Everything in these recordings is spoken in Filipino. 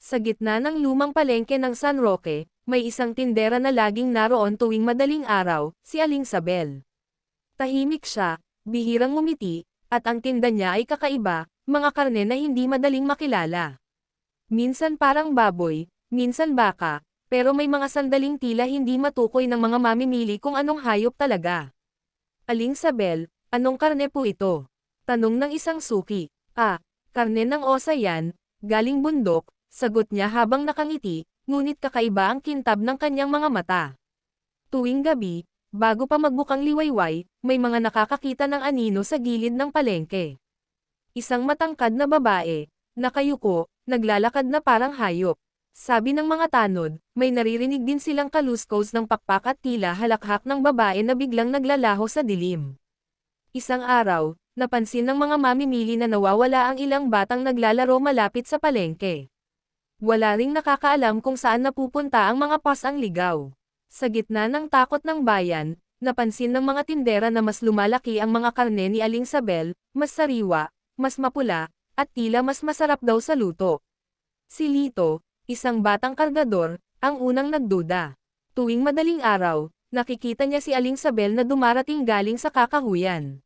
Sa gitna ng lumang palengke ng San Roque, may isang tindera na laging naroon tuwing madaling araw, si Aling Sabel. Tahimik siya, bihirang ngumiti, at ang tinda niya ay kakaiba, mga karne na hindi madaling makilala. Minsan parang baboy, minsan baka, pero may mga sandaling tila hindi matukoy ng mga mamimili kung anong hayop talaga. Aling Sabel, anong karne po ito? Tanong ng isang suki. Karne ng osa yan, galing bundok, sagot niya habang nakangiti, ngunit kakaiba ang kintab ng kanyang mga mata. Tuwing gabi, bago pa magbukang liwayway, may mga nakakakita ng anino sa gilid ng palengke. Isang matangkad na babae, nakayuko, naglalakad na parang hayop. Sabi ng mga tanod, may naririnig din silang kaluskos ng pakpak at tila halakhak ng babae na biglang naglalaho sa dilim. Isang araw, napansin ng mga mamimili na nawawala ang ilang batang naglalaro malapit sa palengke. Wala ring nakakaalam kung saan napupunta ang mga pasang ligaw. Sa gitna ng takot ng bayan, napansin ng mga tindera na mas lumalaki ang mga karne ni Aling Sabel, mas sariwa, mas mapula, at tila mas masarap daw sa luto. Si Lito, isang batang kargador, ang unang nagduda. Tuwing madaling araw, nakikita niya si Aling Sabel na dumarating galing sa kakahuyan.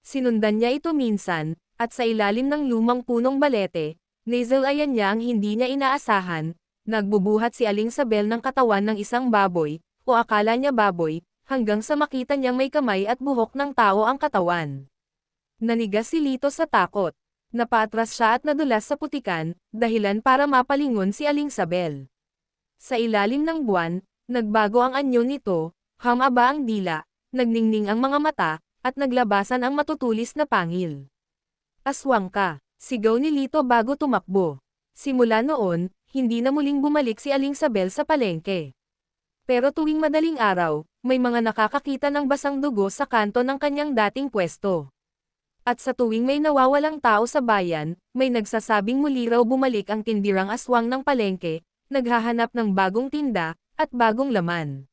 Sinundan niya ito minsan, at sa ilalim ng lumang punong balete, nasalayan niya ang hindi niya inaasahan, nagbubuhat si Aling Sabel ng katawan ng isang baboy, o akala niya baboy, hanggang sa makita niyang may kamay at buhok ng tao ang katawan. Nanigas si Lito sa takot. Napaatras siya at nadulas sa putikan, dahilan para mapalingon si Aling Sabel. Sa ilalim ng buwan, nagbago ang anyo nito, humaba ang dila, nagningning ang mga mata, at naglabasan ang matutulis na pangil. Aswang ka, sigaw ni Lito bago tumakbo. Simula noon, hindi na muling bumalik si Aling Sabel sa palengke. Pero tuwing madaling araw, may mga nakakakita ng basang dugo sa kanto ng kanyang dating pwesto. At sa tuwing may nawawalang tao sa bayan, may nagsasabing muli raw bumalik ang tindirang aswang ng palengke, naghahanap ng bagong tinda, at bagong laman.